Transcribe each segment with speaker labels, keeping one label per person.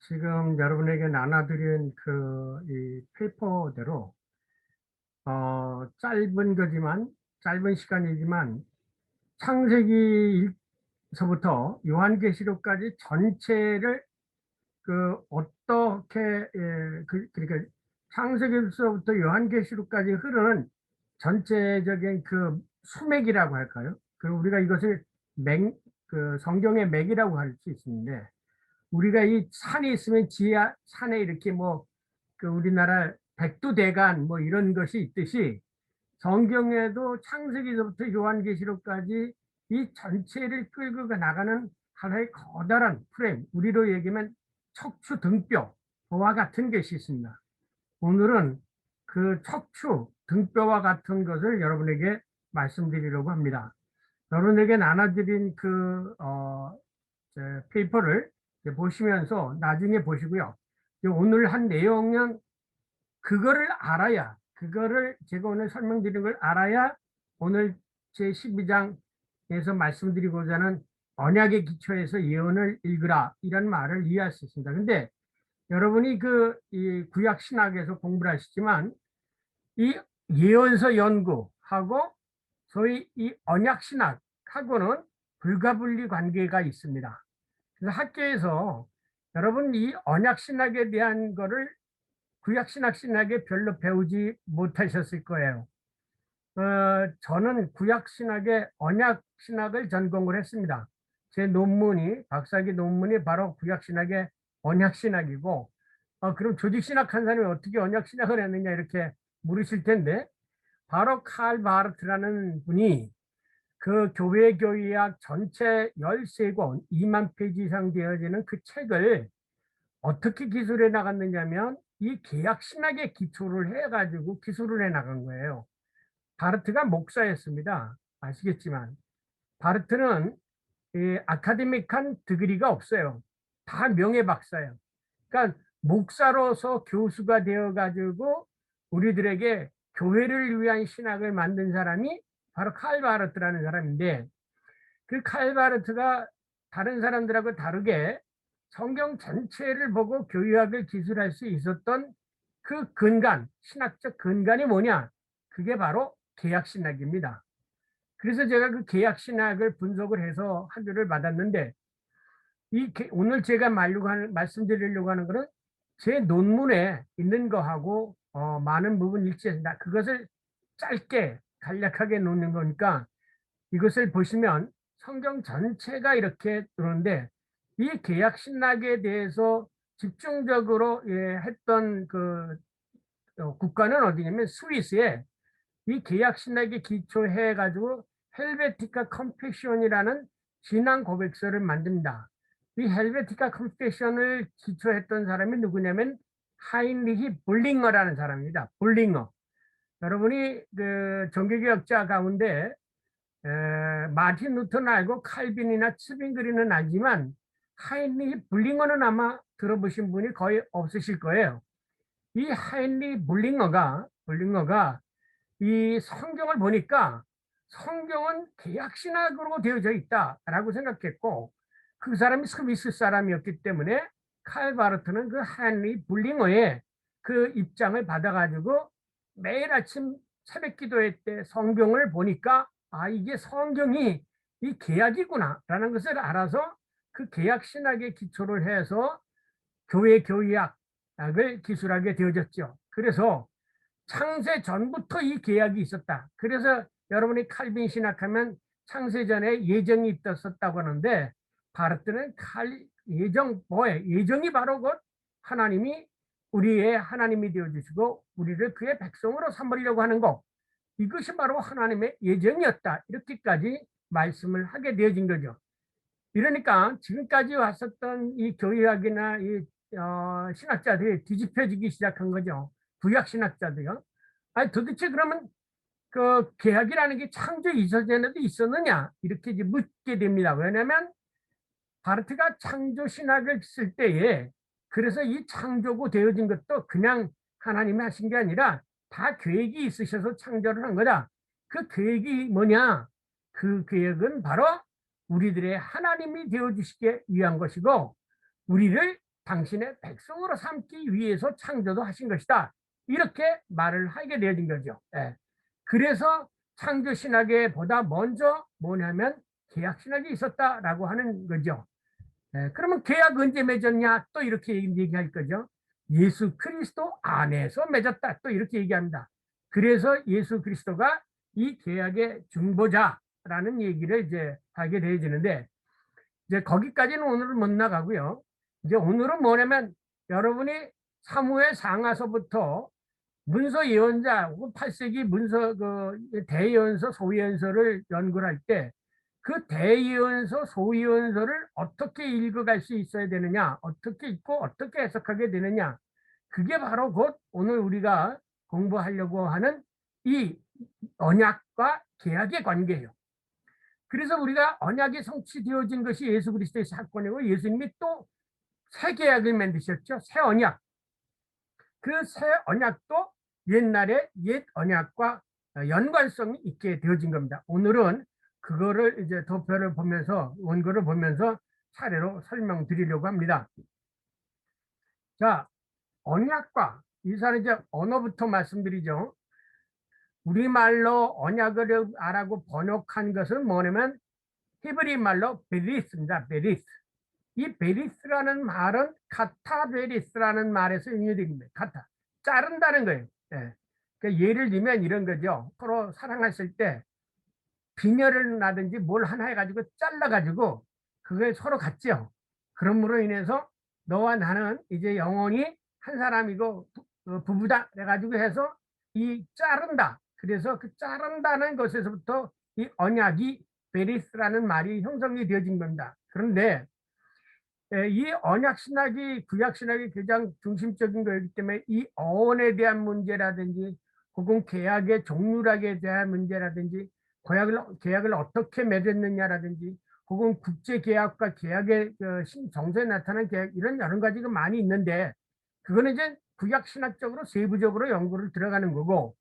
Speaker 1: 지금 여러분에게 나눠드린 이 페이퍼대로, 짧은 거지만, 짧은 시간이지만, 창세기서부터 요한계시록까지 전체를 어떻게, 그러니까 창세기서부터 요한계시록까지 흐르는 전체적인 수맥이라고 할까요? 우리가 이것을 성경의 맥이라고 할 수 있는데, 우리가 이 산이 있으면 지하 산에 이렇게 우리나라 백두대간 이런 것이 있듯이 성경에도 창세기서부터 요한계시록까지 이 전체를 끌고 나가는 하나의 커다란 프레임, 우리로 얘기하면 척추 등뼈와 같은 것이 있습니다. 오늘은 그 척추 등뼈와 같은 것을 여러분에게 말씀드리려고 합니다. 여러분에게 나눠드린 페이퍼를 보시면서 나중에 보시고요. 오늘 한 내용은 그거를 알아야, 제가 오늘 설명드린 걸 알아야 오늘 제 12장에서 말씀드리고자 하는 언약의 기초에서 예언을 읽으라 이런 말을 이해할 수 있습니다. 근데 여러분이 이 구약 신학에서 공부를 하시지만 이 예언서 연구하고 소위 이 언약 신학하고는 불가분리 관계가 있습니다. 그래서 학교에서 여러분 이 언약 신학에 대한 거를 구약 신학에 별로 배우지 못하셨을 거예요. 저는 구약 신학에 언약 신학을 전공을 했습니다. 제 박사학위 논문이 바로 구약 신학의 언약 신학이고, 그럼 조직 신학 한 사람이 어떻게 언약 신학을 했느냐 이렇게 물으실 텐데, 바로 칼 바르트라는 분이 그 교회 교의학 전체 13권 2만 페이지 이상 되어지는 그 책을 어떻게 기술해 나갔느냐면 이 계약 신학에 기초를 해가지고 기술을 해 나간 거예요. 바르트가 목사였습니다. 아시겠지만 바르트는 이 아카데믹한 디그리가 없어요. 다 명예 박사예요. 그러니까 목사로서 교수가 되어가지고 우리들에게 교회를 위한 신학을 만든 사람이 바로 칼 바르트라는 사람인데, 그 칼 바르트가 다른 사람들하고 다르게 성경 전체를 보고 교회학을 기술할 수 있었던 그 근간, 신학적 근간이 뭐냐? 그게 바로 개약신학입니다. 그래서 제가 그 개약신학을 분석을 해서 학위를 받았는데, 오늘 제가 말씀드리려고 하는 것은 제 논문에 있는 거하고 많은 부분 일치했습니다. 그것을 짧게 간략하게 놓는 거니까 이것을 보시면 성경 전체가 이렇게 들어오는데, 이 개약 신학에 대해서 집중적으로 했던 국가는 어디냐면 스위스에 이 개약 신학에 기초해 가지고 헬베티카 컨페션이라는 신앙 고백서를 만듭니다. 이 헬베티카 컨페션을 기초했던 사람이 누구냐면 하인리히 볼링어라는 사람입니다. 볼링어. 여러분이 종교개혁자 가운데 마틴 루터는 알고 칼빈이나 츠빙그리는 알지만 하인리 블링어는 아마 들어보신 분이 거의 없으실 거예요. 이 하인리 블링어가 이 성경을 보니까 성경은 개약신학으로 되어져 있다라고 생각했고, 그 사람이 스위스 사람이었기 때문에 칼 바르트는 그 하인리 블링어의 그 입장을 받아가지고 매일 아침 새벽 기도회 때 성경을 보니까 이게 성경이 이 개약이구나 라는 것을 알아서 그 개약 신학에 기초를 해서 교회 교의학을 기술하게 되어졌죠. 그래서 창세 전부터 이 개약이 있었다. 그래서 여러분이 칼빈 신학하면 창세 전에 예정이 있었다고 하는데, 바르트는 예정이 바로 곧 하나님이 우리의 하나님이 되어주시고 우리를 그의 백성으로 삼으려고 하는 것, 이것이 바로 하나님의 예정이었다. 이렇게까지 말씀을 하게 되어진 거죠. 이러니까 지금까지 왔었던 이 교회학이나 이 신학자들이 뒤집혀지기 시작한 거죠. 구약 신학자들이요. 아니 도대체 그러면 그 계약이라는 게 창조 이전에도 있었느냐 이렇게 이제 묻게 됩니다. 왜냐하면 바르트가 창조 신학을 쓸 때에, 그래서 이 창조고 되어진 것도 그냥 하나님이 하신 게 아니라 다 계획이 있으셔서 창조를 한 거다. 그 계획이 뭐냐? 그 계획은 바로 우리들의 하나님이 되어주시기 위한 것이고, 우리를 당신의 백성으로 삼기 위해서 창조도 하신 것이다. 이렇게 말을 하게 되어진 거죠. 예. 그래서 창조 신학에 보다 먼저 뭐냐면 계약 신학이 있었다라고 하는 거죠. 예. 그러면 계약 언제 맺었냐? 또 이렇게 얘기할 거죠. 예수 그리스도 안에서 맺었다. 또 이렇게 얘기합니다. 그래서 예수 그리스도가 이 계약의 중보자라는 얘기를 이제 하게 되어지는데, 이제 거기까지는 오늘은 못 나가고요. 이제 오늘은 뭐냐면 여러분이 사무엘 상하서부터 문서 예언자, 8세기 문서 그 대예언서, 소예언서를 연구를 할 때 그 대예언서, 소예언서를 어떻게 읽어갈 수 있어야 되느냐, 어떻게 읽고 어떻게 해석하게 되느냐, 그게 바로 곧 오늘 우리가 공부하려고 하는 이 언약과 계약의 관계예요. 그래서 우리가 언약이 성취되어진 것이 예수 그리스도의 사건이고, 예수님이 또 새 계약을 만드셨죠. 새 언약. 그 새 언약도 옛날에 옛 언약과 연관성이 있게 되어진 겁니다. 오늘은 그거를 이제 도표를 보면서, 원고를 보면서 차례로 설명드리려고 합니다. 자, 언약과, 이사는 이제 언어부터 말씀드리죠. 우리말로 언약을 알아고 번역한 것은 뭐냐면 히브리 말로 베리스입니다. 베리스. 이 베리스라는 말은 카타 베리스라는 말에서 인용됩니다. 카타. 자른다는 거예요. 예. 그러니까 예를 들면 이런 거죠. 서로 사랑했을 때 빈혈을 나든지 뭘 하나 해가지고 잘라가지고 그걸 서로 같죠. 그러므로 인해서 너와 나는 이제 영원히 한 사람이고 부부다. 그래가지고 해서 이 자른다. 그래서 그 자른다는 것에서부터 이 언약이 베리스라는 말이 형성이 되어진 겁니다. 그런데 이 언약 신학이 구약 신학의 가장 중심적인 거이기 때문에 이 어원에 대한 문제라든지 혹은 계약의 종류락에 대한 문제라든지 계약을 어떻게 맺었느냐라든지 혹은 국제 계약과 계약의 정서에 나타난 계약, 이런 여러 가지가 많이 있는데 그거는 이제 구약 신학적으로 세부적으로 연구를 들어가는 거고,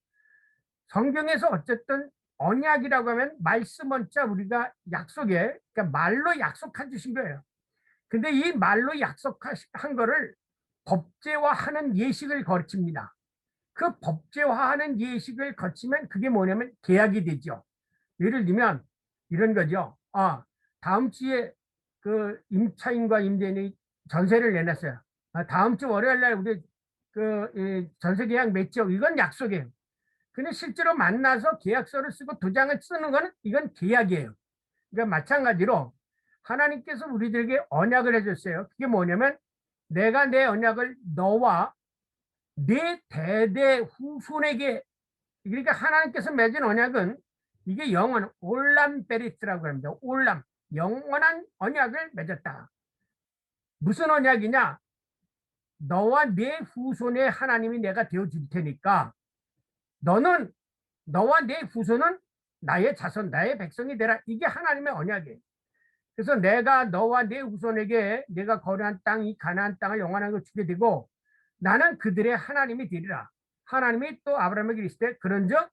Speaker 1: 성경에서 어쨌든 언약이라고 하면 말씀 원자, 우리가 약속에, 그러니까 말로 약속해 주신 거예요. 근데 이 말로 약속한 거를 법제화하는 예식을 거칩니다. 그 법제화하는 예식을 거치면 그게 뭐냐면 계약이 되죠. 예를 들면 이런 거죠. 다음 주에 그 임차인과 임대인이 전세를 내놨어요. 다음 주 월요일 날 우리 그 전세 계약 맺죠. 이건 약속이에요. 근데 실제로 만나서 계약서를 쓰고 도장을 쓰는 거는 이건 계약이에요. 그러니까 마찬가지로 하나님께서 우리들에게 언약을 해줬어요. 그게 뭐냐면 내가 내 언약을 너와 내 대대 후손에게, 그러니까 하나님께서 맺은 언약은 이게 영원 올람 베리스라고 합니다. 올람, 영원한 언약을 맺었다. 무슨 언약이냐? 너와 내 후손의 하나님이 내가 되어줄 테니까 너는, 너와 내 후손은 나의 자손, 나의 백성이 되라. 이게 하나님의 언약이에요. 그래서 내가 너와 내 후손에게 내가 거류한 땅, 이 가나안 땅을 영원한 걸 주게 되고 나는 그들의 하나님이 되리라. 하나님이 또 아브라함에게 이르시되 그런즉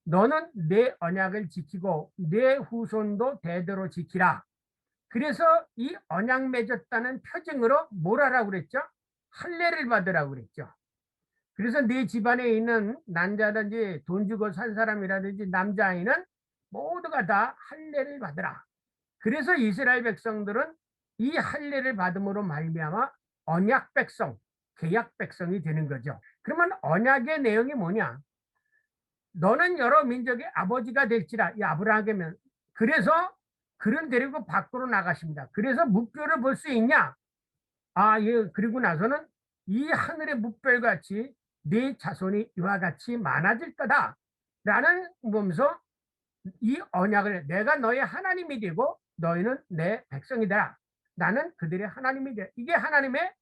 Speaker 1: 너는 내 언약을 지키고 내 후손도 대대로 지키라. 그래서 이 언약 맺었다는 표징으로 뭘 하라고 그랬죠? 할례를 받으라고 그랬죠. 그래서 네 집안에 있는 난자든지 돈 주고 산 사람이라든지 남자아이는 모두가 다 할례를 받으라. 그래서 이스라엘 백성들은 이 할례를 받음으로 말미암아 언약 백성, 계약 백성이 되는 거죠. 그러면 언약의 내용이 뭐냐? 너는 여러 민족의 아버지가 될지라, 이 아브라함에게는. 그래서 그를 데리고 밖으로 나가십니다. 그래서 묵별을 볼 수 있냐? 예. 그리고 나서는 이 하늘의 묵별 같이 네 자손이 이와 같이 많아질 거다 라는 보면서 이 언약을, 내가 너의 하나님이 되고 너희는 내 백성이 되라. 나는 그들의 하나님이 되라. 이게 하나님의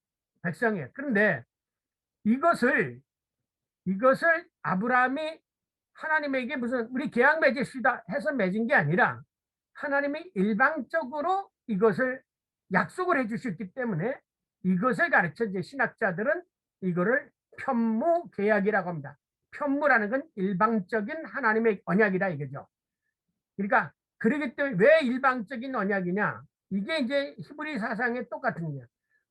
Speaker 1: 백성이에요. 그런데 이것을 아브라함이 하나님에게 무슨 우리 계약 맺읍시다 해서 맺은 게 아니라 하나님이 일방적으로 이것을 약속을 해주셨기 때문에 이것을 가르쳐 이제 신학자들은 이거를 편무 계약이라고 합니다. 편무라는 건 일방적인 하나님의 언약이다 이거죠. 그러니까 그러기 때문에 왜 일방적인 언약이냐? 이게 이제 히브리 사상에 똑같은 거예요.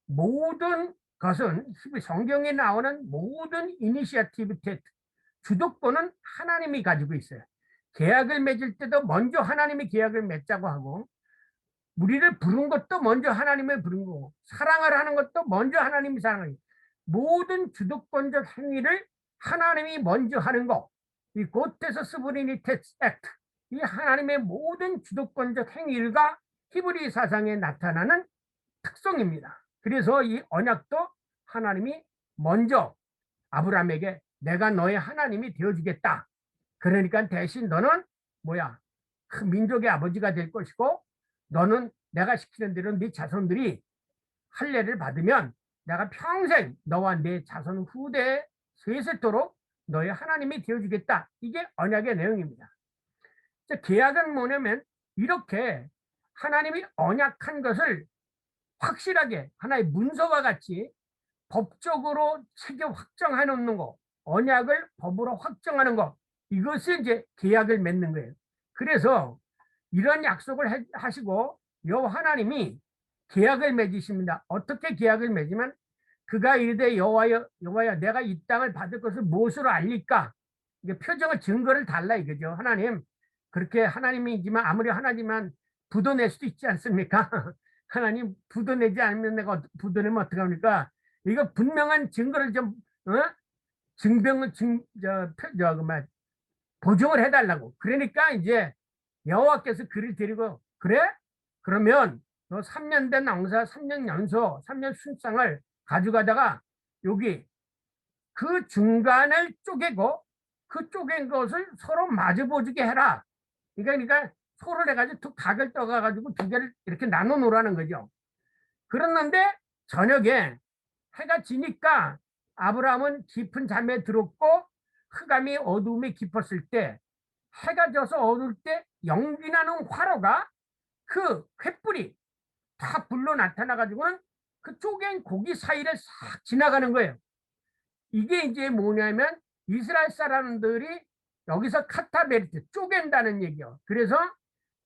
Speaker 1: 모든 그것은 성경에 나오는 모든 이니시어티브 테스트, 주도권은 하나님이 가지고 있어요. 계약을 맺을 때도 먼저 하나님이 계약을 맺자고 하고, 우리를 부른 것도 먼저 하나님을 부른 거고, 사랑을 하는 것도 먼저 하나님이 사랑해요. 모든 주도권적 행위를 하나님이 먼저 하는 거, 이 고테서 스브리니테스 액트, 이 하나님의 모든 주도권적 행위가 히브리 사상에 나타나는 특성입니다. 그래서 이 언약도 하나님이 먼저 아브라함에게 내가 너의 하나님이 되어주겠다. 그러니까 대신 너는 뭐야? 큰 민족의 아버지가 될 것이고, 너는 내가 시키는 대로 네 자손들이 할례를 받으면 내가 평생 너와 네 자손 후대에 세세토록 너의 하나님이 되어주겠다. 이게 언약의 내용입니다. 계약은 뭐냐면 이렇게 하나님이 언약한 것을 확실하게 하나의 문서와 같이 법적으로 체계 확정해 놓는 거, 언약을 법으로 확정하는 거, 이것이 이제 계약을 맺는 거예요. 그래서 이런 약속을 하시고 여호와 하나님이 계약을 맺으십니다. 어떻게 계약을 맺으면 그가 이르되 여호와여 내가 이 땅을 받을 것을 무엇으로 알릴까? 이게 표정을 증거를 달라 이거죠. 하나님 그렇게 하나님이지만 아무리 하나지만 부도낼 수도 있지 않습니까? 하나님 부도내지 않으면 내가 부도내면 어떡합니까? 이거 분명한 증거를 좀 증병을 보증을 해달라고. 그러니까 이제 여호와께서 그를 데리고 그래? 그러면 너 3년 된 낭사, 3년 연소, 3년 순상을 가져가다가 여기 그 중간을 쪼개고 그 쪼갠 것을 서로 마주보주게 해라. 그러니까 소를 해가지고 두 각을 떠가가지고 두 개를 이렇게 나눠 놓으라는 거죠. 그랬는데 저녁에 해가 지니까 아브라함은 깊은 잠에 들었고 흑암이 어두움이 깊었을 때 해가 져서 어두울 때 영진하는 화로가 그 횃불이 다 불로 나타나가지고는 그 쪼갠 고기 사이를 싹 지나가는 거예요. 이게 이제 뭐냐면 이스라엘 사람들이 여기서 카타베르트 쪼갠다는 얘기요. 그래서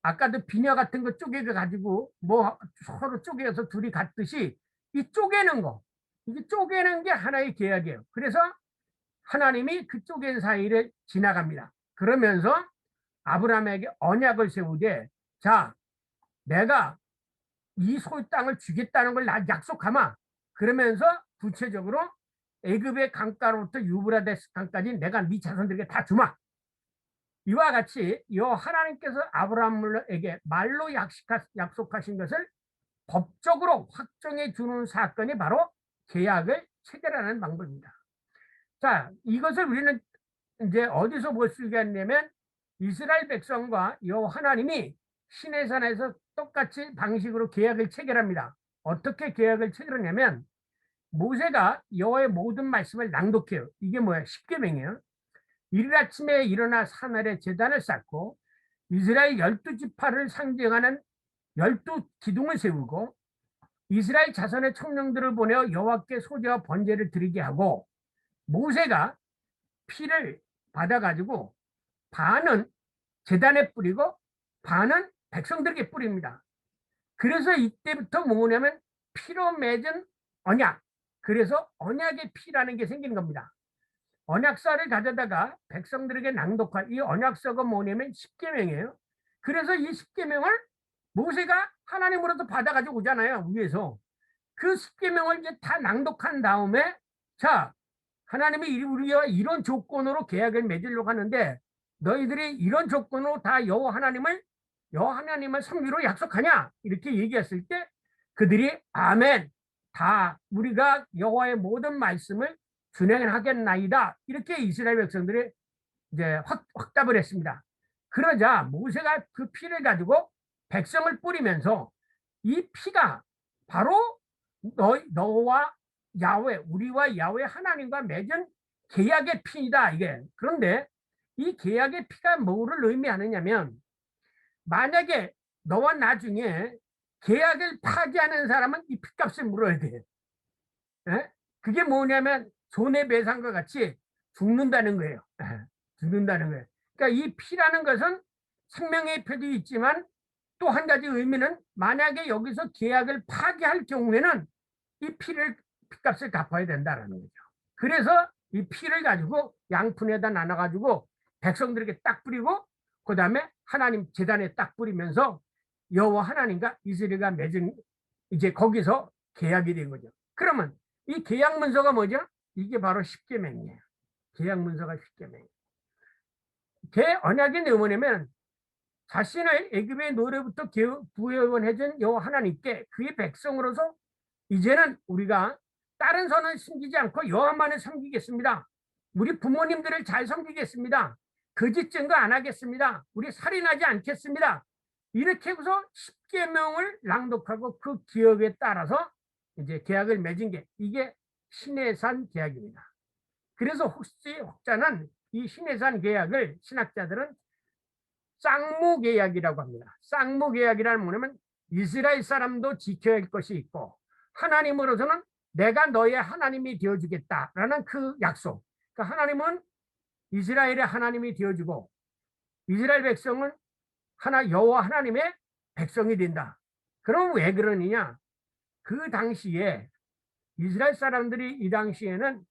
Speaker 1: 아까도 비녀 같은 거 쪼개가 가지고 뭐 서로 쪼개서 둘이 같듯이 이 쪼개는 거, 이게 쪼개는 게 하나의 계약이에요. 그래서 하나님이 그 쪼갠 사이를 지나갑니다. 그러면서 아브라함에게 언약을 세우되 자 내가 이 소 땅을 주겠다는 걸 나 약속하마. 그러면서 구체적으로 애굽의 강가로부터 유브라데스 강까지 내가 네 자손들에게 다 주마. 이와 같이 여 하나님께서 아브라함에게 말로 약속하신 것을 법적으로 확정해 주는 사건이 바로 계약을 체결하는 방법입니다. 자, 이것을 우리는 이제 어디서 볼 수 있겠냐면 이스라엘 백성과 여호와 하나님이 시내산에서 똑같이 방식으로 계약을 체결합니다. 어떻게 계약을 체결하냐면 모세가 여호와의 모든 말씀을 낭독해요. 이게 뭐야? 십계명이에요. 이른 아침에 일어나 산아래 제단을 쌓고 이스라엘 12지파를 상징하는 12기둥을 세우고 이스라엘 자손의 청년들을 보내어 여호와께 소제와 번제를 드리게 하고 모세가 피를 받아가지고 반은 제단에 뿌리고 반은 백성들에게 뿌립니다. 그래서 이때부터 뭐냐면 피로 맺은 언약, 그래서 언약의 피라는 게 생기는 겁니다. 언약서를 가져다가 백성들에게 낭독한 이 언약서가 뭐냐면 십계명이에요. 그래서 이 십계명을 모세가 하나님으로부터 받아가지고 오잖아요. 위에서. 그 십계명을 이제 다 낭독한 다음에 자 하나님이 우리와 이런 조건으로 계약을 맺으려고 하는데 너희들이 이런 조건으로 다 여호와 하나님을 섬기로 약속하냐? 이렇게 얘기했을 때 그들이 아멘, 다 우리가 여호와의 모든 말씀을 준행하겠나이다. 이렇게 이스라엘 백성들이 이제 확답을 했습니다. 그러자 모세가 그 피를 가지고 백성을 뿌리면서 이 피가 바로 너와 야훼, 우리와 야훼 하나님과 맺은 계약의 피이다. 이게. 그런데 이 계약의 피가 뭐를 의미하느냐면 만약에 너와 나중에 계약을 파기하는 사람은 이 피값을 물어야 돼. 에? 그게 뭐냐면 손해배상과 같이 죽는다는 거예요. 죽는다는 거예요. 그러니까 이 피라는 것은 생명의 표도 있지만 또 한 가지 의미는 만약에 여기서 계약을 파기할 경우에는 이 피를 핏값을 갚아야 된다라는 거죠. 그래서 이 피를 가지고 양푼에다 나눠가지고 백성들에게 딱 뿌리고 그 다음에 하나님 제단에 딱 뿌리면서 여호와 하나님과 이스라엘과 맺은 이제 거기서 계약이 된 거죠. 그러면 이 계약 문서가 뭐죠? 이게 바로 십계명이에요. 계약 문서가 십계명. 언약의 내용은 뭐냐면 자신을 애굽의 노래부터 구원해준 여호와 하나님께 그의 백성으로서 이제는 우리가 다른 선을 섬기지 않고 여호와만을 섬기겠습니다. 우리 부모님들을 잘 섬기겠습니다. 거짓 증거 안 하겠습니다. 우리 살인하지 않겠습니다. 이렇게 해서 십계명을 낭독하고 그 기억에 따라서 이제 계약을 맺은 게 이게 시내산 계약입니다. 그래서 혹자는 이 시내산 계약을 신학자들은 쌍무 계약이라고 합니다. 쌍무 계약이라는 뭐냐면 이스라엘 사람도 지켜야 할 것이 있고 하나님으로서는 내가 너의 하나님이 되어주겠다라는 그 약속. 그러니까 하나님은 이스라엘의 하나님이 되어주고 이스라엘 백성은 여호와 하나님의 백성이 된다. 그럼 왜 그러느냐? 그 당시에 이스라엘 사람들이 이 당시에는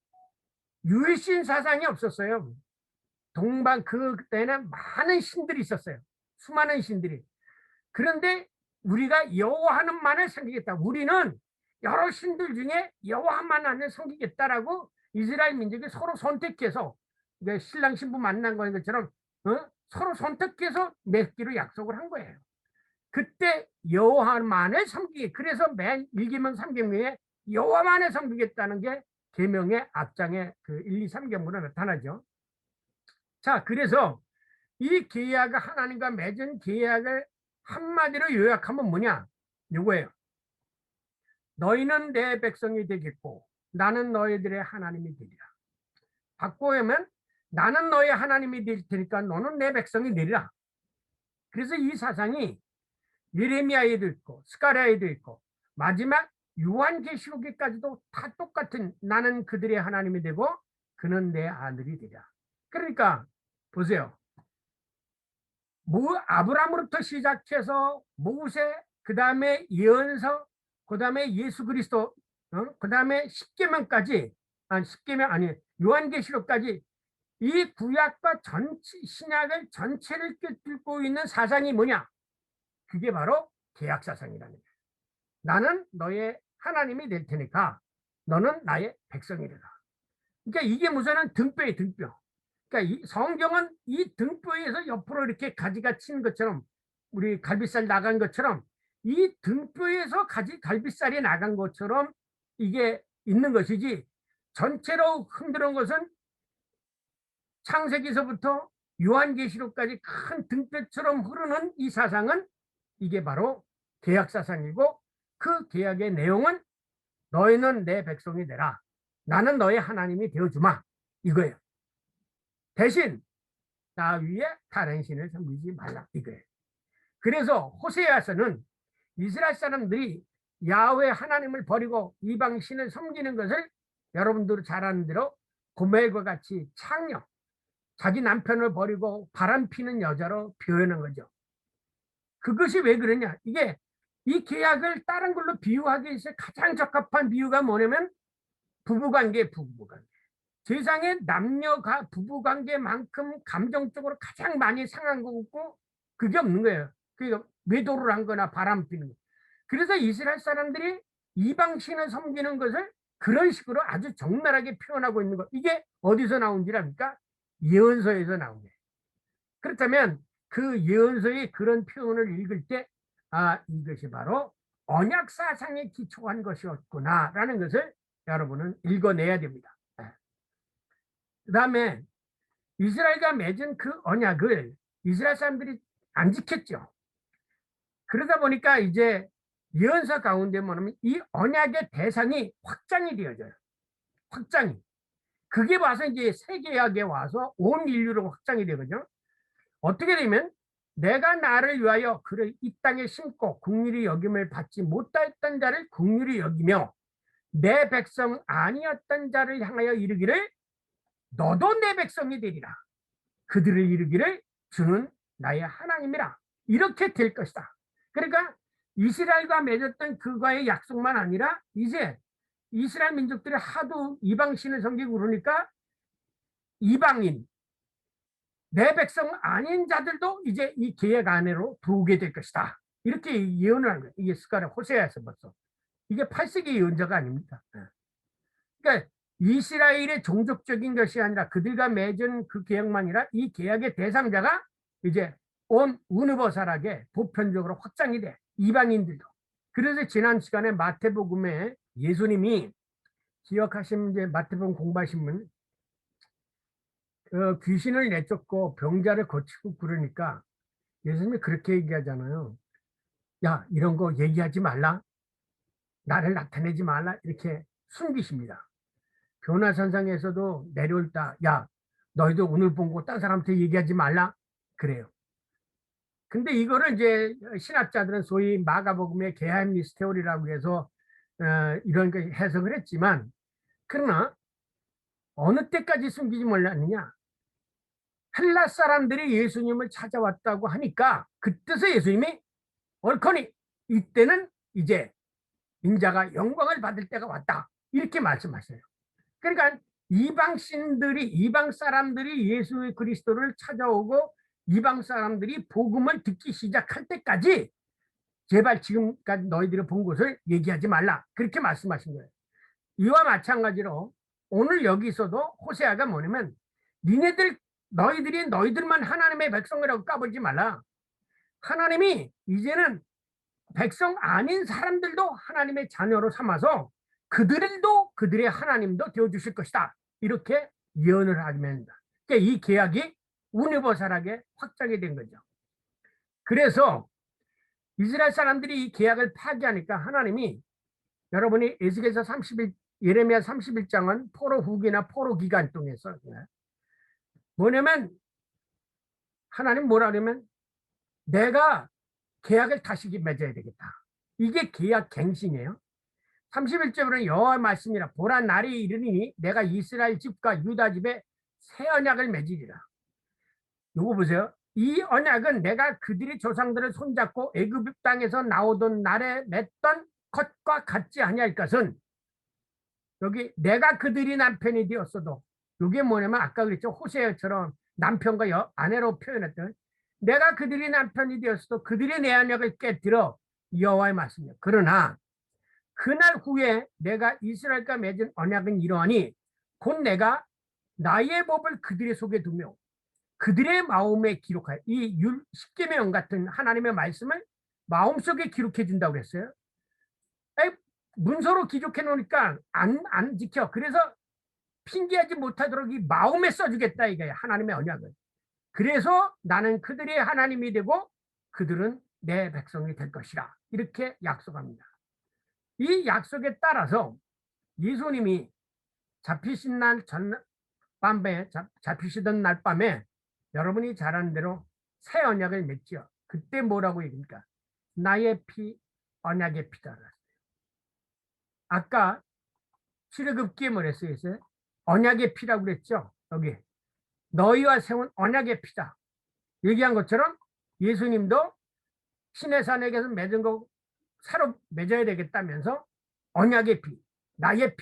Speaker 1: 유일신 사상이 없었어요. 그때는 많은 신들이 있었어요. 수많은 신들이. 그런데 우리가 여호와 하나님만을 섬기겠다. 우리는 여러 신들 중에 여호와 하나님만을 섬기겠다라고 이스라엘 민족이 서로 선택해서 신랑 신부 만난 것처럼 서로 선택해서 맺기로 약속을 한 거예요. 그때 여호와만을 섬기게. 그래서 맨 1계명 3계명에 여호와만을 섬기겠다는 게 계명의 앞장에 그 1, 2, 3계명으로 나타나죠. 자, 그래서 이 계약을 하나님과 맺은 계약을 한마디로 요약하면 뭐냐? 이거예요. 너희는 내 백성이 되겠고 나는 너희들의 하나님이 되리라. 바꾸면 나는 너의 하나님이 될 테니까 너는 내 백성이 되리라. 그래서 이 사상이 예레미야에도 있고 스가랴에도 있고 마지막 요한계시록에까지도 다 똑같은 나는 그들의 하나님이 되고 그는 내 아들이 되리라. 그러니까 보세요. 아브라함으로부터 시작해서 모세, 그 다음에 예언서, 그 다음에 예수 그리스도, 그 다음에 십계명까지, 십계명 아니 요한계시록까지 이 구약과 신약을 전체를 꿰뚫고 있는 사상이 뭐냐? 그게 바로 계약 사상이라는 거예요. 나는 너의 하나님이 될 테니까 너는 나의 백성이 되라. 그러니까 이게 무슨 등뼈예요, 등뼈. 그러니까 이 성경은 이 등뼈에서 옆으로 이렇게 가지가 친 것처럼 우리 갈비살 나간 것처럼 이 등뼈에서 갈비살이 나간 것처럼 이게 있는 것이지 전체로 흔들은 것은 창세기서부터 요한계시록까지 큰 등뼈처럼 흐르는 이 사상은 이게 바로 계약 사상이고 그 계약의 내용은 너희는 내 백성이 되라. 나는 너의 하나님이 되어주마. 이거예요. 대신 나 위에 다른 신을 섬기지 말라. 이거예요. 그래서 호세아서는 이스라엘 사람들이 야훼 하나님을 버리고 이방 신을 섬기는 것을 여러분들 잘 아는 대로 고멜과 같이 창녀, 자기 남편을 버리고 바람 피는 여자로 표현한 거죠. 그것이 왜 그러냐? 이게 이 계약을 다른 걸로 비유하기 위해서 가장 적합한 비유가 뭐냐면 부부관계. 세상에 남녀가 부부관계만큼 감정적으로 가장 많이 상한 거 없고 그게 없는 거예요. 그러니까 외도를 한 거나 바람 피는 거. 그래서 이스라엘 사람들이 이방신을 섬기는 것을 그런 식으로 아주 적나라하게 표현하고 있는 거. 이게 어디서 나온지랍니까? 예언서에서 나온 거예요. 그렇다면 그 예언서의 그런 표현을 읽을 때 이것이 바로 언약 사상에 기초한 것이었구나라는 것을 여러분은 읽어내야 됩니다. 그 다음에 이스라엘과 맺은 그 언약을 이스라엘 사람들이 안 지켰죠. 그러다 보니까 이제 예언서 가운데 뭐냐면 이 언약의 대상이 확장이 되어져요. 확장이. 그게 와서 이제 세계약에 와서 온 인류로 확장이 되거든요. 어떻게 되면 내가 나를 위하여 그를 이 땅에 심고 긍휼히 여김을 받지 못하였던 자를 긍휼히 여기며 내 백성 아니었던 자를 향하여 이르기를 너도 내 백성이 되리라. 그들을 이르기를 주는 나의 하나님이라. 이렇게 될 것이다. 그러니까 이스라엘과 맺었던 그거의 약속만 아니라 이제 이스라엘 민족들이 하도 이방신을 섬기고 그러니까 이방인, 내 백성 아닌 자들도 이제 이 계약 안으로 들어오게 될 것이다. 이렇게 예언을 한 거예요. 이게 스가랴 호세아에서 벌써. 이게 8세기 예언자가 아닙니다. 그러니까 이스라엘의 종족적인 것이 아니라 그들과 맺은 그 계약만이라 이 계약의 대상자가 이제 온 우느버사락에 보편적으로 확장이 돼. 이방인들도. 그래서 지난 시간에 마태복음에 예수님이 기억하시면 이제 마태복음 공부하시면 귀신을 내쫓고 병자를 고치고 그러니까 예수님이 그렇게 얘기하잖아요. 야, 이런 거 얘기하지 말라. 나를 나타내지 말라. 이렇게 숨기십니다. 변화산상에서도 내려올 때, 야, 너희도 오늘 본 거 딴 사람한테 얘기하지 말라. 그래요. 근데 이거를 이제 신학자들은 소위 마가복음의 게하임니스 테오리라고 해서 이런 거 해석을 했지만, 그러나 어느 때까지 숨기지 몰랐느냐? 헬라 사람들이 예수님을 찾아왔다고 하니까 그때서 예수님이 옳거니 이때는 이제 인자가 영광을 받을 때가 왔다. 이렇게 말씀하셔요. 그러니까 이방 사람들이 예수 그리스도를 찾아오고 이방 사람들이 복음을 듣기 시작할 때까지 제발 지금까지 너희들이 본 것을 얘기하지 말라. 그렇게 말씀하신 거예요. 이와 마찬가지로 오늘 여기서도 호세아가 뭐냐면 너희들만 하나님의 백성이라고 까불지 말라. 하나님이 이제는 백성 아닌 사람들도 하나님의 자녀로 삼아서 그들도 그들의 하나님도 되어주실 것이다. 이렇게 예언을 하면 합니다. 그러니까 이 계약이 우니버살하게 확장이 된 거죠. 그래서 이스라엘 사람들이 이 계약을 파기하니까 하나님이 여러분이 에스겔서 30일 예레미야 31장은 포로 후기나 포로 기간 동에서 뭐냐면 하나님 뭐라 그러면 내가 계약을 다시 맺어야 되겠다. 이게 계약 갱신이에요. 31절은 여호와의 말씀이라 보라 날이 이르니 내가 이스라엘 집과 유다 집에 새 언약을 맺으리라. 요거 보세요. 이 언약은 내가 그들의 조상들을 손잡고 애굽 땅에서 나오던 날에 맺던 것과 같지 아니할 것은 여기 내가 그들이 남편이 되었어도 이게 뭐냐면 아까 그랬죠. 호세아처럼 남편과 아내로 표현했던 내가 그들이 남편이 되었어도 그들이 내 언약을 깨뜨려 여호와의 말씀이에요. 그러나 그날 후에 내가 이스라엘과 맺은 언약은 이러하니 곧 내가 나의 법을 그들의 속에 두며 그들의 마음에 기록하여 이 십계명 같은 하나님의 말씀을 마음속에 기록해 준다고 했어요. 문서로 기록해 놓으니까 안 지켜. 그래서 핑계하지 못하도록 이 마음에 써주겠다 이거예요. 하나님의 언약을. 그래서 나는 그들의 하나님이 되고 그들은 내 백성이 될 것이라. 이렇게 약속합니다. 이 약속에 따라서 예수님이 잡히신 날 전밤에 잡히시던 날 밤에 여러분이 잘 아는 대로 새 언약을 맺죠. 그때 뭐라고 얘기합니까? 나의 피 언약의 피다. 아까 출애굽기에 뭐랬어요? 언약의 피라고 그랬죠. 여기 너희와 세운 언약의 피다. 얘기한 것처럼 예수님도 시내산에게서 맺은 거 새로 맺어야 되겠다면서 언약의 피, 나의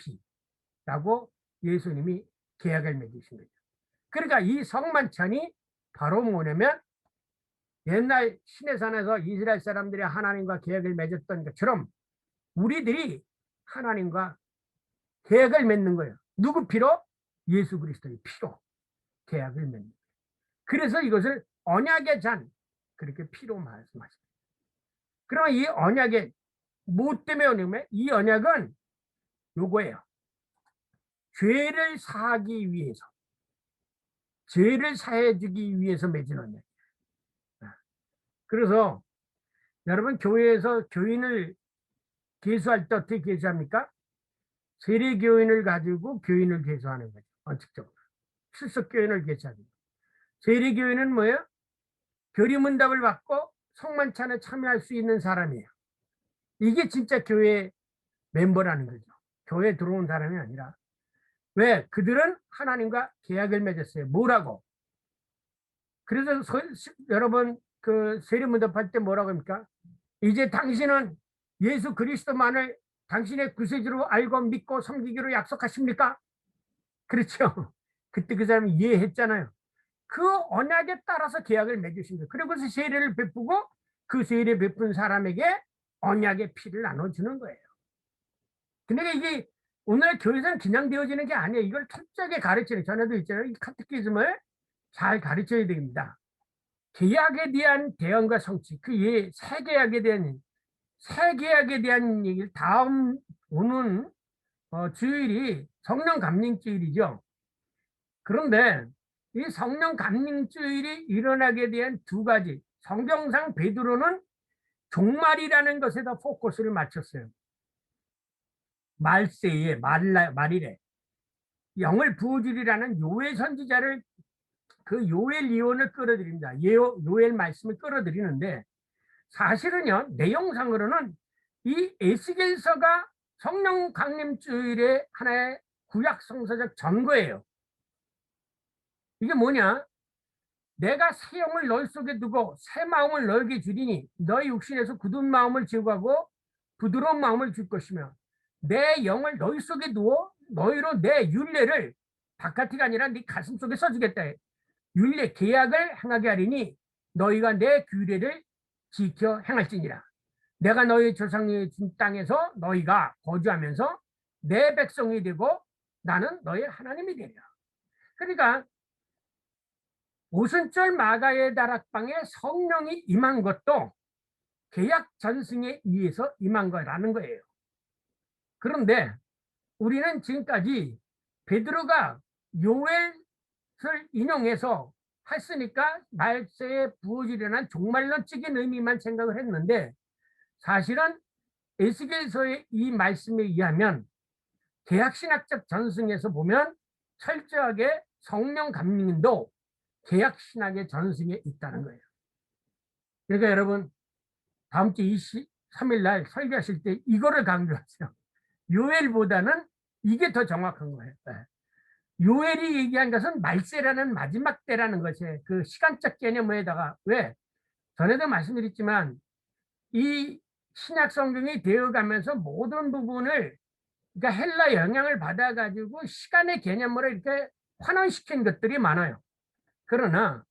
Speaker 1: 피라고 예수님이 계약을 맺으신 거죠. 그러니까 이 성만찬이 바로 뭐냐면 옛날 시내산에서 이스라엘 사람들이 하나님과 계약을 맺었던 것처럼 우리들이 하나님과 계약을 맺는 거예요. 누구 피로? 예수 그리스도의 피로 계약을 맺는 거예요. 그래서 이것을 언약의 잔 그렇게 피로 말씀하십니다. 그러면 이 언약의 뭐 때문에 오냐면 이 언약은 요거예요. 죄를 사하기 위해서 죄를 사해 주기 위해서 맺은 언약. 그래서 여러분 교회에서 교인을 계수할 때 어떻게 계수합니까? 세례교인을 가지고 교인을 계수하는 거죠. 원칙적으로. 출석교인을 계수합니다. 세례교인은 뭐예요? 교리문답을 받고 성만찬에 참여할 수 있는 사람이에요. 이게 진짜 교회 멤버라는 거죠. 교회에 들어온 사람이 아니라. 왜? 그들은 하나님과 계약을 맺었어요. 뭐라고? 그래서 여러분 그 세례문답할 때 뭐라고 합니까? 이제 당신은 예수 그리스도만을 당신의 구세주로 알고 믿고 섬기기로 약속하십니까? 그렇죠. 그때 그 사람이 이해했잖아요. 그 언약에 따라서 계약을 맺으신 거예요. 그리고 그 세례를 베푸고 그 세례 베푼 사람에게 언약의 피를 나눠주는 거예요. 근데 이게 오늘 교회에서는 그냥 되어지는 게 아니에요. 이걸 철저하게 가르치는, 전에도 있잖아요. 이 카테키즘을 잘 가르쳐야 됩니다. 계약에 대한 대응과 성취, 새 계약에 대한, 새 계약에 대한 얘기를 다음 오는 주일이 성령 감림 주일이죠. 그런데 이 성령 감림 주일이 일어나게 대한 두 가지, 성경상 베드로는 종말이라는 것에다 포커스를 맞췄어요. 말세에, 말일에 영을 부어주리라는 요엘 선지자를, 그 요엘 예언을 끌어들입니다. 요엘 말씀을 끌어들이는데, 사실은요, 내용상으로는 이 에스겔서가 성령 강림 주일의 하나의 구약 성서적 전거예요. 이게 뭐냐? 내가 새 영을 너희 속에 두고 새 마음을 너에게 주리니 너희 육신에서 굳은 마음을 제거하고 부드러운 마음을 줄 것이며, 내 영을 너희 속에 두어 너희로 내 율례를, 바깥이가 아니라 네 가슴 속에 써주겠다. 율례 계약을 행하게 하리니 너희가 내 규례를 지켜 행할지니라. 내가 너희 조상의 준 땅에서 너희가 거주하면서 내 백성이 되고 나는 너희 하나님이 되리라. 그러니까 오순절 마가의 다락방에 성령이 임한 것도 계약 전승에 의해서 임한 거라는 거예요. 그런데 우리는 지금까지 베드로가 요엘을 인용해서 했으니까 말세에 부어지려는 종말론적인 의미만 생각을 했는데, 사실은 에스겔서의 이 말씀에 의하면 계약신학적 전승에서 보면 철저하게 성령 감림도 계약신학의 전승에 있다는 거예요. 그러니까 여러분, 다음 주 23일 날 설교하실 때 이거를 강조하세요. 요엘보다는 이게 더 정확한 거예요. 요엘이 얘기한 것은 말세라는 마지막 때라는 것이 그 시간적 개념에다가, 왜? 전에도 말씀드렸지만 이 신약 성경이 되어가면서 모든 부분을, 그러니까 헬라 영향을 받아가지고 시간의 개념으로 이렇게 환원시킨 것들이 많아요. 그러나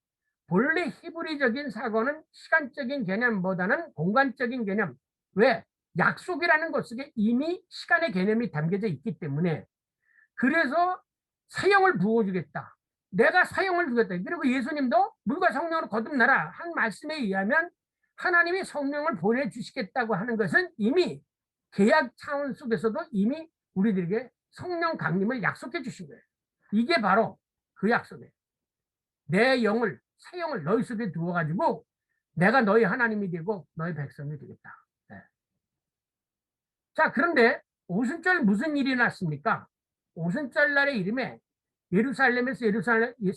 Speaker 1: 본래 히브리적인 사고는 시간적인 개념보다는 공간적인 개념, 왜? 약속이라는 것 속에 이미 시간의 개념이 담겨져 있기 때문에, 그래서 사형을 부어주겠다, 내가 사형을 주겠다. 그리고 예수님도 물과 성령으로 거듭나라 한 말씀에 의하면 하나님이 성령을 보내주시겠다고 하는 것은 이미 계약 차원 속에서도 이미 우리들에게 성령 강림을 약속해 주신 거예요. 이게 바로 그 약속이에요. 내 영을, 새 영을 너희 속에 두어가지고 내가 너희 하나님이 되고 너희 백성이 되겠다. 네. 자, 그런데 오순절 무슨 일이 났습니까? 오순절 날의 이름에 예루살렘에서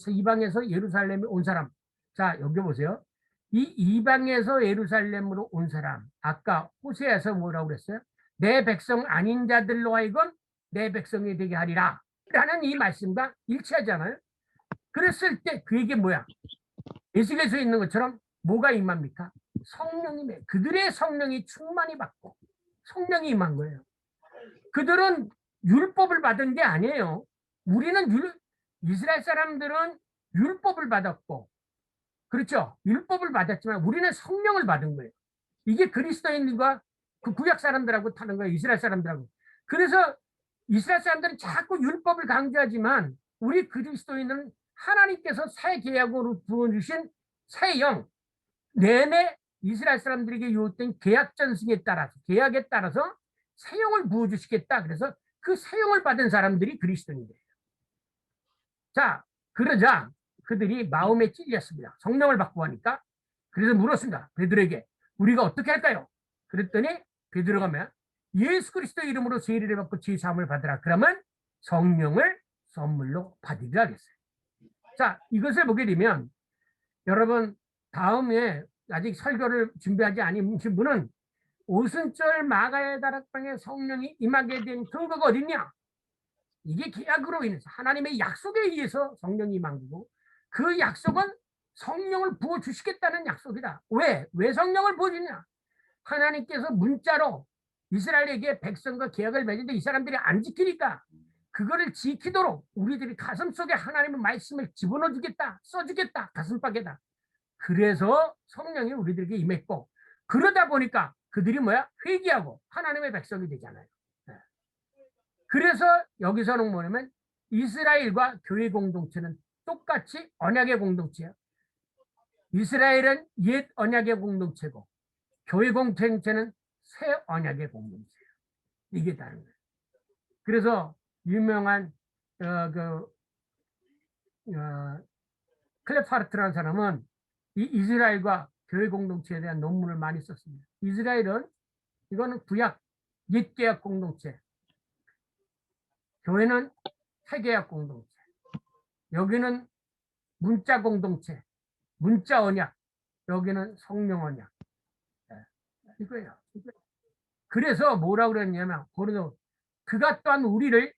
Speaker 1: 이방에서 예루살렘에 온 사람. 자, 여기 보세요. 이 이방에서 예루살렘으로 온 사람. 아까 호세아서 뭐라고 그랬어요? 내 백성 아닌 자들로 하여금 내 백성이 되게 하리라. 라는 이 말씀과 일치하잖아요. 그랬을 때 그에게 뭐야? 에스겔서에 있는 것처럼 뭐가 임합니까? 성령이, 그들의 성령이 충만히 받고 성령이 임한 거예요. 그들은 율법을 받은 게 아니에요. 우리는 이스라엘 사람들은 율법을 받았고, 그렇죠? 율법을 받았지만 우리는 성령을 받은 거예요. 이게 그리스도인과 그 구약 사람들하고 타는 거예요. 이스라엘 사람들하고. 그래서 이스라엘 사람들은 자꾸 율법을 강조하지만 우리 그리스도인은 하나님께서 새 계약으로 부어주신 새 영, 내내 이스라엘 사람들에게 요구된 계약 전승에 따라서, 계약에 따라서 새 영을 부어주시겠다. 그래서 그 새 영을 받은 사람들이 그리스도인이에요. 자, 그러자 그들이 마음에 찔렸습니다. 성령을 받고 하니까. 그래서 물었습니다. 베드로에게 우리가 어떻게 할까요? 그랬더니 베드로가 뭐야? 예수 그리스도 이름으로 세례를 받고 죄 사함을 받으라. 그러면 성령을 선물로 받으리라 했어요. 자, 이것을 보게 되면 여러분, 다음에 아직 설교를 준비하지 않으신 분은 오순절 마가의 다락방에 성령이 임하게 된 근거가 어딨냐? 이게 계약으로 인해서 하나님의 약속에 의해서 성령이 임한 거고, 그 약속은 성령을 부어주시겠다는 약속이다. 왜 성령을 부어주냐? 하나님께서 문자로 이스라엘에게 백성과 계약을 맺는데 이 사람들이 안 지키니까 그거를 지키도록 우리들이 가슴속에 하나님의 말씀을 집어넣어 주겠다, 써주겠다, 가슴팍에다. 그래서 성령이 우리들에게 임했고, 그러다 보니까 그들이 뭐야? 회개하고 하나님의 백성이 되잖아요. 그래서 여기서는 뭐냐면 이스라엘과 교회 공동체는 똑같이 언약의 공동체예요. 이스라엘은 옛 언약의 공동체고 교회 공동체는 새 언약의 공동체예요. 이게 다른 거예요. 그래서 유명한 클레파르트라는 사람은 이 이스라엘과 교회 공동체에 대한 논문을 많이 썼습니다. 이스라엘은 이거는 구약 옛 계약 공동체, 교회는 새 계약 공동체, 여기는 문자 공동체, 문자 언약, 여기는 성령 언약. 이거예요. 그래서 뭐라고 그랬냐면, 그가 또한 우리를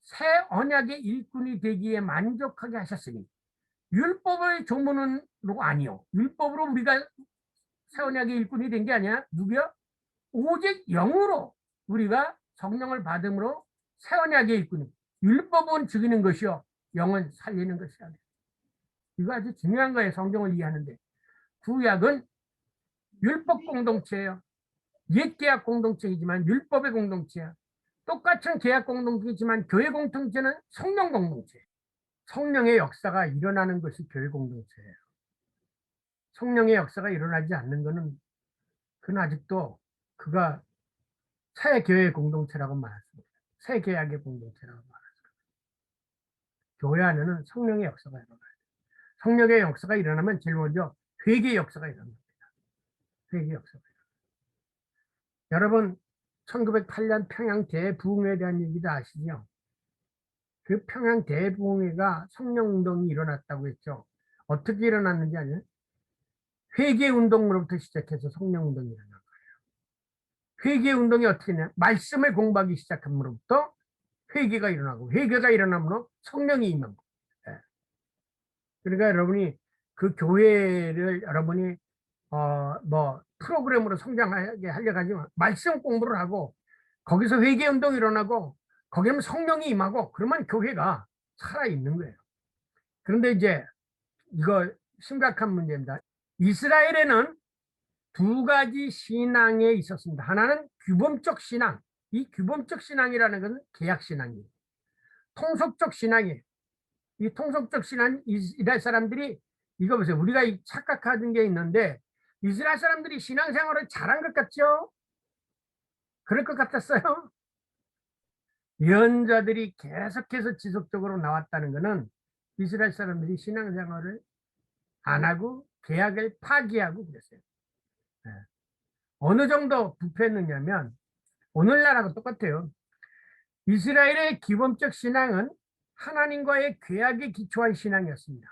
Speaker 1: 새 언약의 일꾼이 되기에 만족하게 하셨으니, 율법의 조문으로 아니요. 율법으로 우리가 새 언약의 일꾼이 된 게 아니야. 누구야? 오직 영으로 우리가 성령을 받음으로 새 언약의 일꾼이. 율법은 죽이는 것이요, 영은 살리는 것이라. 이거 아주 중요한 거예요. 성경을 이해하는데. 구약은 율법 공동체예요. 옛 계약 공동체이지만 율법의 공동체야. 똑같은 계약 공동체이지만 교회 공동체는 성령 공동체. 성령의 역사가 일어나는 것이 교회 공동체예요. 성령의 역사가 일어나지 않는 것은 그는 아직도 그가 새 교회 공동체라고 말했습니다. 새 계약의 공동체라고 말했습니다. 교회 안에는 성령의 역사가 일어나요. 성령의 역사가 일어나면 제일 먼저 회개의 역사가 일어납니다. 회개의 역사가 일어납니다. 여러분 1908년 평양 대부흥회에 대한 얘기도 아시죠? 그 평양 대부흥회가 성령운동이 일어났다고 했죠. 어떻게 일어났는지 아니에요? 회개운동으로부터 시작해서 성령운동이 일어난 거예요. 회개운동이 어떻게 했냐? 말씀을 공부하기 시작함으로부터 회개가 일어나고, 회개가 일어나므로 성령이 임한 거예요. 그러니까 여러분이 그 교회를 여러분이 프로그램으로 성장하게 하려고 하지만 말씀 공부를 하고 거기서 회개운동이 일어나고 거기는 성령이 임하고 그러면 교회가 살아있는 거예요. 그런데 이제 이거 심각한 문제입니다. 이스라엘에는 두 가지 신앙에 있었습니다. 하나는 규범적 신앙. 이 규범적 신앙이라는 것은 계약신앙이에요. 통속적 신앙이에요. 이 통속적 신앙, 이스라엘 사람들이 이거 보세요. 우리가 착각하는 게 있는데 이스라엘 사람들이 신앙생활을 잘한 것 같죠? 그럴 것 같았어요? 예언자들이 계속해서 지속적으로 나왔다는 것은 이스라엘 사람들이 신앙생활을 안 하고 계약을 파기하고 그랬어요. 네. 어느 정도 부패했느냐면 오늘날하고 똑같아요. 이스라엘의 기본적 신앙은 하나님과의 계약에 기초한 신앙이었습니다.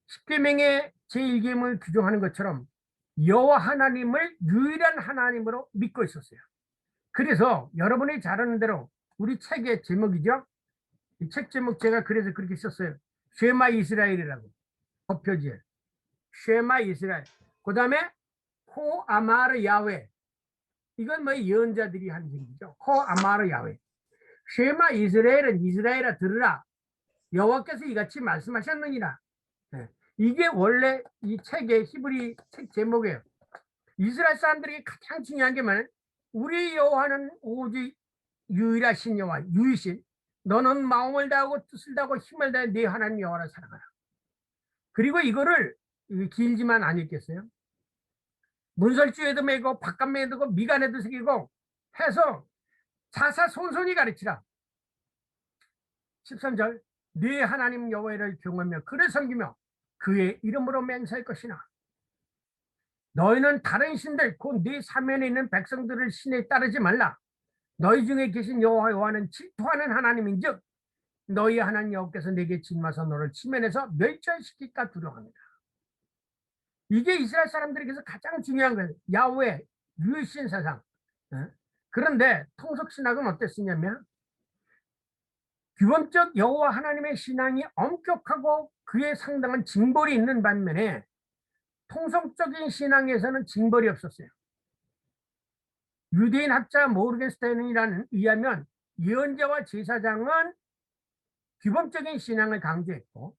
Speaker 1: 십계명의 제1계명을 규정하는 것처럼 여호와 하나님을 유일한 하나님으로 믿고 있었어요. 그래서 여러분이 잘 아는 대로 우리 책의 제목이죠. 이 책 제목 제가 그래서 그렇게 썼어요. 쉐마 이스라엘이라고. 표지에 쉐마 이스라엘. 그 다음에 코 아마르 야훼. 이건 뭐 예언자들이 한 얘기죠. 코 아마르 야훼. 쉐마 이스라엘은 이스라엘아 들으라. 여호와께서 이같이 말씀하셨느니라. 네. 이게 원래 이 책의 히브리 책 제목이에요. 이스라엘 사람들이 가장 중요한 게 뭐냐면 우리 여호와는 오직 유일하신 여호와, 유이신. 너는 마음을 다하고 뜻을 다하고 힘을 다해 네 하나님 여호와를 사랑하라. 그리고 이거를 길지만 안 읽겠어요? 문설주에도 매고 바깥매도 매고 미간에도 새기고 해서 자사손손이 가르치라. 13절 네 하나님 여호와를 경외하며 그를 섬기며 그의 이름으로 맹세할 것이나 너희는 다른 신들 곧 네 사면에 있는 백성들을 신에 따르지 말라. 너희 중에 계신 여호와는 질투하는 하나님인즉 너희 하나님 여호와께서 내게 진마서 너를 치면에서 멸절시킬까 두려워합니다. 이게 이스라엘 사람들에게서 가장 중요한 거예요. 야훼, 유일신 사상. 그런데 통속신학은 어땠었냐면 기본적 여호와 하나님의 신앙이 엄격하고 그에 상당한 징벌이 있는 반면에 통속적인 신앙에서는 징벌이 없었어요. 유대인 학자 모르겐스타인이라는 의하면 예언자와 제사장은 규범적인 신앙을 강조했고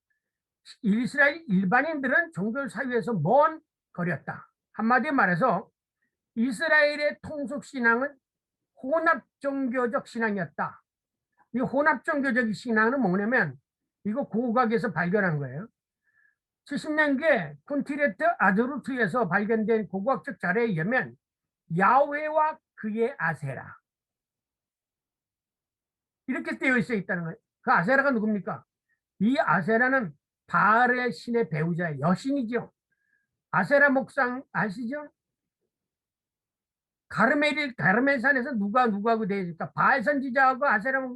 Speaker 1: 이스라엘 일반인들은 종교 사회에서 먼 거리였다. 한마디로 말해서 이스라엘의 통속 신앙은 혼합 종교적 신앙이었다. 이 혼합 종교적 신앙은 뭐냐면 이거 고고학에서 발견한 거예요. 70년대 콘티레트 아조르트에서 발견된 고고학적 자료에 의하면 야훼와 그의 아세라 이렇게 되어 있다는 거예요. 그 아세라가 누굽니까? 이 아세라는 바알의 신의 배우자의 여신이죠. 아세라 목상 아시죠? 가르멜산에서 누구하고 되어 있을까? 바알 선지자하고 아세라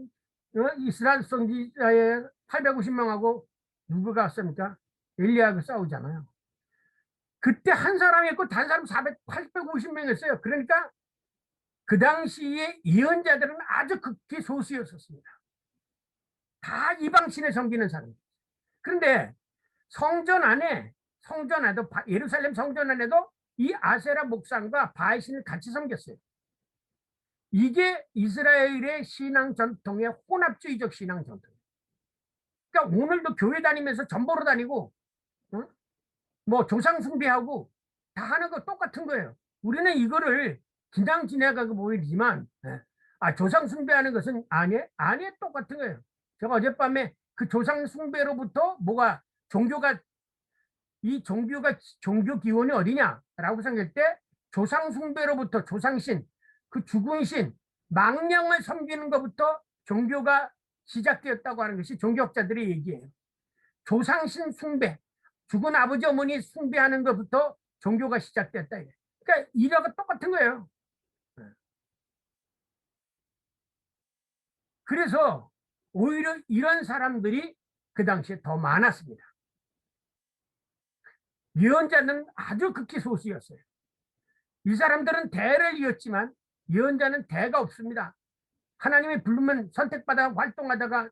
Speaker 1: 이스라엘 선지자의 850명하고 누구가 왔습니까? 엘리야하고 싸우잖아요. 그때 한 사람이었고 다른 사람 850명이었어요. 그러니까 그 당시에 예언자들은 아주 극히 소수였었습니다. 다 이방신에 섬기는 사람. 그런데 성전 안에도 예루살렘 성전 안에도 이 아세라 목상과 바알신을 같이 섬겼어요. 이게 이스라엘의 신앙 전통의 혼합주의적 신앙 전통. 그러니까 오늘도 교회 다니면서 전보로 다니고, 응? 뭐 조상 숭배하고 다 하는 거 똑같은 거예요. 우리는 이거를 그냥 지나가고 보이지만, 조상 숭배하는 것은 아니에요, 똑같은 거예요. 제가 어젯밤에 그 조상 숭배로부터 종교 기원이 어디냐라고 생각할 때 조상 숭배로부터 조상신, 그 죽은 신, 망령을 섬기는 것부터 종교가 시작되었다고 하는 것이 종교학자들의 얘기예요. 조상신 숭배, 죽은 아버지 어머니 숭배하는 것부터 종교가 시작됐다. 그러니까 이래가 똑같은 거예요. 그래서 오히려 이런 사람들이 그 당시에 더 많았습니다. 예언자는 아주 극히 소수였어요. 이 사람들은 대를 이었지만 예언자는 대가 없습니다. 하나님이 부르면 선택받아 활동하다가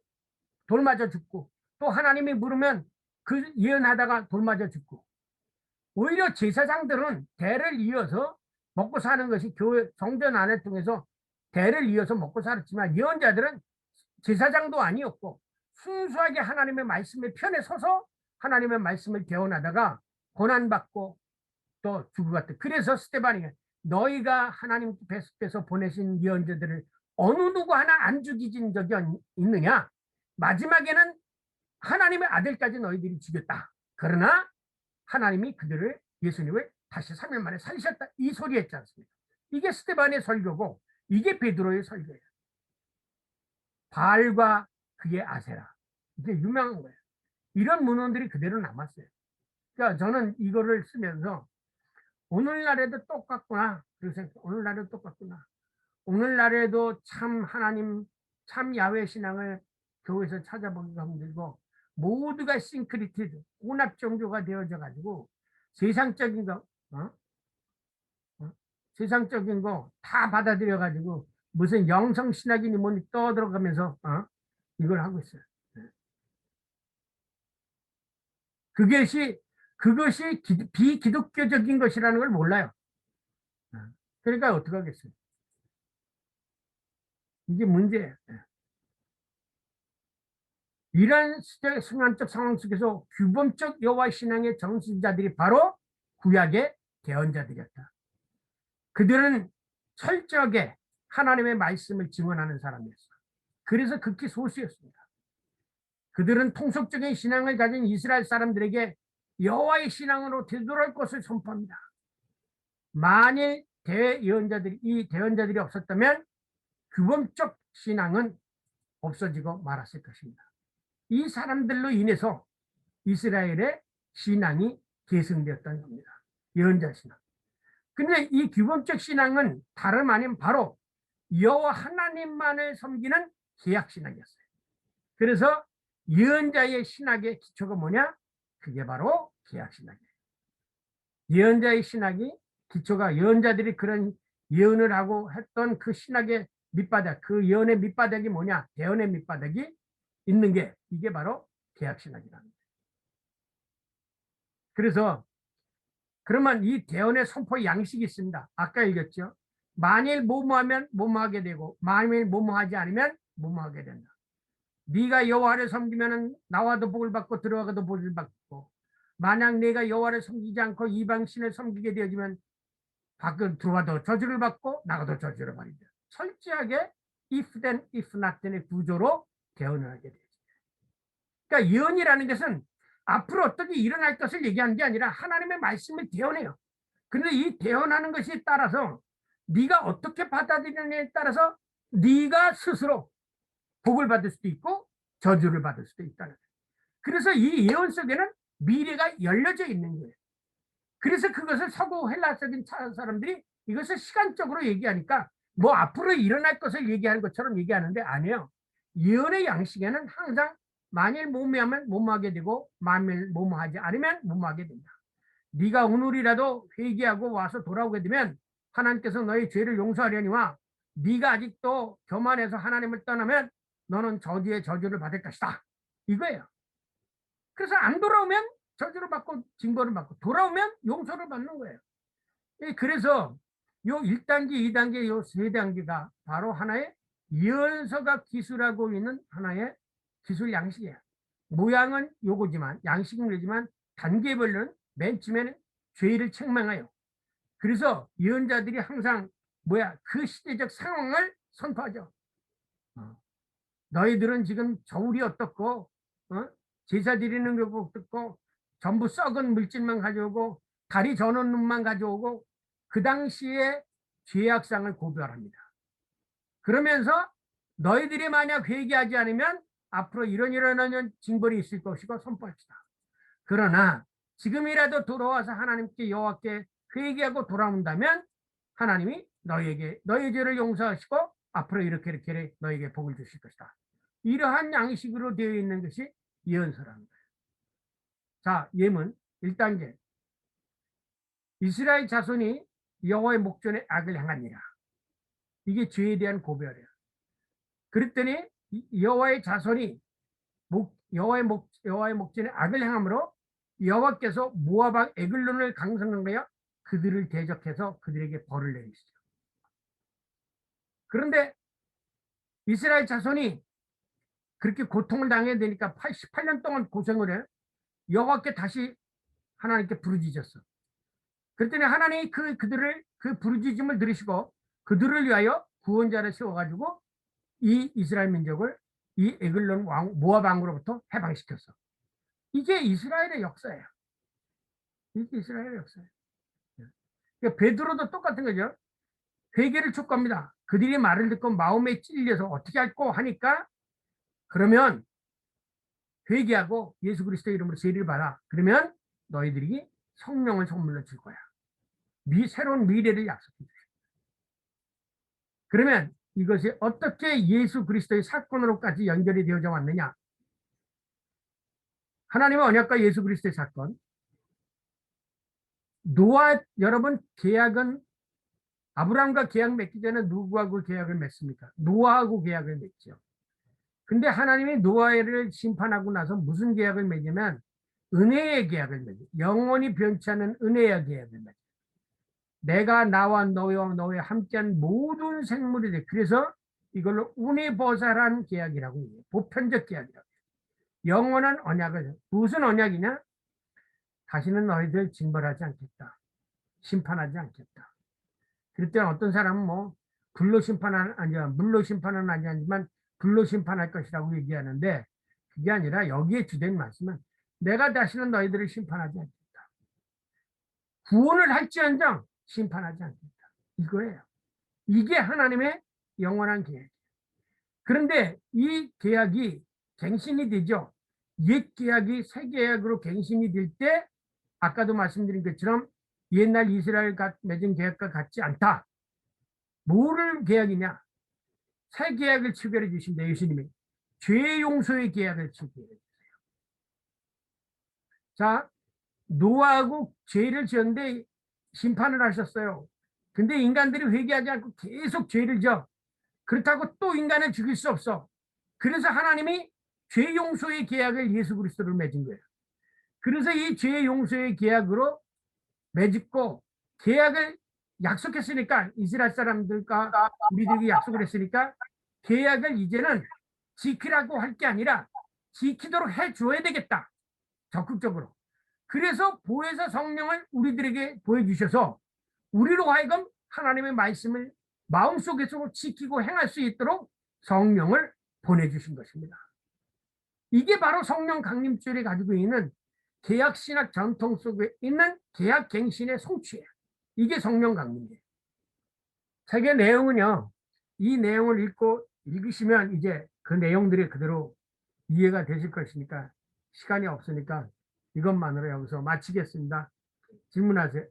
Speaker 1: 돌 맞아 죽고, 또 하나님이 부르면 그 예언하다가 돌 맞아 죽고, 오히려 제사장들은 대를 이어서 먹고 사는 것이 교회 성전 안을 통해서 대를 이어서 먹고 살았지만 예언자들은 제사장도 아니었고 순수하게 하나님의 말씀의 편에 서서 하나님의 말씀을 대언하다가 고난받고 또 죽어갔다. 그래서 스데반이 너희가 하나님께서 보내신 예언자들을 어느 누구 하나 안 죽이진 적이 있느냐? 마지막에는 하나님의 아들까지 너희들이 죽였다. 그러나 하나님이 그들을, 예수님을 다시 3일 만에 살리셨다. 이 소리 했지 않습니까? 이게 스데반의 설교고 이게 베드로의 설교예요. 바알과 그의 아세라. 이게 유명한 거예요. 이런 문헌들이 그대로 남았어요. 그러니까 저는 이거를 쓰면서 오늘날에도 똑같구나. 그래서 오늘날에도 똑같구나. 오늘날에도 참 하나님, 참 야훼 신앙을 교회에서 찾아보기가 힘들고 모두가 싱크리티드, 혼합 종교가 되어져 가지고 세상적인 거, 세상적인 거 다 받아들여 가지고 무슨 영성 신학이니 뭐니 떠들어가면서 이걸 하고 있어요. 그것이 비기독교적인 것이라는 걸 몰라요. 그러니까 어떻게 하겠어요? 이게 문제예요. 이러한 순환적 상황 속에서 규범적 여호와 신앙의 정신자들이 바로 구약의 대언자들이었다. 그들은 철저하게 하나님의 말씀을 증언하는 사람이었어. 그래서 극히 소수였습니다. 그들은 통속적인 신앙을 가진 이스라엘 사람들에게 여호와의 신앙으로 되돌아올 것을 선포합니다. 만일 이 대언자들이 없었다면 규범적 신앙은 없어지고 말았을 것입니다. 이 사람들로 인해서 이스라엘의 신앙이 계승되었다는 겁니다. 예언자 신앙. 근데 이 규범적 신앙은 다름 아닌 바로 여호와 하나님만을 섬기는 계약 신앙이었어요. 그래서 예언자의 신학의 기초가 뭐냐? 그게 바로 계약 신학이에요. 예언자의 신학이 기초가 예언자들이 그런 예언을 하고 했던 그 신학의 밑바닥, 그 예언의 밑바닥이 뭐냐? 대언의 밑바닥이 있는 게 이게 바로 계약 신학이라는 거예요. 그래서 그러면 이 대언의 선포 양식이 있습니다. 아까 읽었죠? 만일 뭐뭐하면 뭐뭐하게 되고 만일 뭐뭐하지 않으면 뭐뭐하게 된다. 네가 여호와를 섬기면은 나와도 복을 받고 들어가도 복을 받고 만약 내가 여호와를 섬기지 않고 이방 신을 섬기게 되어지면 밖으로 들어가도 저주를 받고 나가도 저주를 받는다. 철저하게 if then if not then의 구조로 대언을 하게 되죠. 그러니까 예언이라는 것은 앞으로 어떻게 일어날 것을 얘기하는 게 아니라 하나님의 말씀을 대언해요. 그런데 이 대언하는 것에 따라서 네가 어떻게 받아들이느냐에 따라서 네가 스스로 복을 받을 수도 있고 저주를 받을 수도 있다는 거예요. 그래서 이 예언 속에는 미래가 열려져 있는 거예요. 그래서 그것을 서구 헬라적인 사람들이 이것을 시간적으로 얘기하니까 뭐 앞으로 일어날 것을 얘기하는 것처럼 얘기하는데 아니에요. 예언의 양식에는 항상 만일 뭐뭐하면 뭐뭐하게 되고 만일 뭐뭐하지 않으면 뭐뭐하게 된다. 네가 오늘이라도 회개하고 와서 돌아오게 되면 하나님께서 너의 죄를 용서하려니와 네가 아직도 교만해서 하나님을 떠나면 너는 저주의 저주를 받을 것이다. 이거예요. 그래서 안 돌아오면 저주를 받고 징벌을 받고 돌아오면 용서를 받는 거예요. 그래서 요 1단계, 2단계, 요 3단계가 바로 하나의 예언서가 기술하고 있는 하나의 기술 양식이에요. 모양은 요거지만 양식은 그러지만 단계별로는 맨 처음에는 죄를 책망하여 그래서 예언자들이 항상 그 시대적 상황을 선포하죠. 너희들은 지금 저울이 어떻고 제사 드리는 게 어떻고 전부 썩은 물질만 가져오고 다리 저는 눈만 가져오고 그 당시에 죄악상을 고별합니다. 그러면서 너희들이 만약 회개하지 않으면 앞으로 이런 징벌이 있을 것이고 선포합시다. 그러나 지금이라도 돌아와서 하나님께 여호와께 회개하고 돌아온다면 하나님이 너희에게 너희 죄를 용서하시고 앞으로 이렇게 너희에게 복을 주실 것이다. 이러한 양식으로 되어 있는 것이 예언서라는 거예요. 자, 예문 1단계. 이스라엘 자손이 여호와의 목전에 악을 행하니라. 이게 죄에 대한 고별이에요. 그랬더니 여호와의 자손이 여호와의 목전에 악을 행함으로 여호와께서 모압 왕 에글론을 강성하여 그들을 대적해서 그들에게 벌을 내리시죠. 그런데 이스라엘 자손이 그렇게 고통을 당해야 되니까 88년 동안 고생을 해 여호와께 다시 하나님께 부르짖었어. 그랬더니 하나님이 그들을 그 부르짖음을 들으시고 그들을 위하여 구원자를 세워가지고 이 이스라엘 민족을 이 에글론 왕 모압 왕으로부터 해방시켰어. 이게 이스라엘의 역사예요. 이게 이스라엘의 역사예요. 그러니까 베드로도 똑같은 거죠. 회개를 촉구합니다. 그들이 말을 듣고 마음에 찔려서 어떻게 할까 하니까 그러면 회개하고 예수 그리스도 이름으로 세례를 받아. 그러면 너희들이 성령을 선물로 줄 거야. 새로운 미래를 약속해 주십니다. 그러면 이것이 어떻게 예수 그리스도의 사건으로까지 연결이 되어져 왔느냐? 하나님의 언약과 예수 그리스도의 사건. 여러분 계약은 아브라함과 계약 맺기 전에 누구하고 계약을 맺습니까? 노아하고 계약을 맺죠. 근데 하나님이 노아를 심판하고 나서 무슨 계약을 맺냐면 은혜의 계약을 맺어요. 영원히 변치 않는 은혜의 계약을 맺어요. 내가 나와 너와 함께한 모든 생물이 돼. 그래서 이걸로 운이보살한 계약이라고 해요. 보편적 계약이라고 해요. 영원한 언약을. 무슨 언약이냐? 다시는 너희들 징벌하지 않겠다. 심판하지 않겠다. 그럴 때 어떤 사람은 물로 심판은 아니지만 불로 심판할 것이라고 얘기하는데 그게 아니라 여기에 주된 말씀은 내가 다시는 너희들을 심판하지 않겠다. 구원을 할지언정 심판하지 않겠다. 이거예요. 이게 하나님의 영원한 계획이에요. 그런데 이 계약이 갱신이 되죠. 옛 계약이 새 계약으로 갱신이 될 때 아까도 말씀드린 것처럼 옛날 이스라엘 맺은 계약과 같지 않다. 뭐를 계약이냐? 새 계약을 체결해 주신다. 예수님이 죄 용서의 계약을 체결해 주세요. 자, 노아하고 죄를 지었는데 심판을 하셨어요. 근데 인간들이 회개하지 않고 계속 죄를 져. 그렇다고 또 인간을 죽일 수 없어. 그래서 하나님이 죄 용서의 계약을 예수 그리스도를 맺은 거예요. 그래서 이 죄 용서의 계약으로 맺고 계약을 약속했으니까 이스라엘 사람들과 우리들이 약속을 했으니까 계약을 이제는 지키라고 할 게 아니라 지키도록 해줘야 되겠다. 적극적으로. 그래서 보혜사 성령을 우리들에게 보여주셔서 우리로 하여금 하나님의 말씀을 마음속에서 지키고 행할 수 있도록 성령을 보내주신 것입니다. 이게 바로 성령 강림절이 가지고 있는 개혁신학 전통 속에 있는 개혁갱신의 성취예요. 이게 성령 강림이에요. 책의 내용은요, 이 내용을 읽으시면 이제 그 내용들이 그대로 이해가 되실 것이니까 시간이 없으니까 이것만으로 여기서 마치겠습니다. 질문하세요.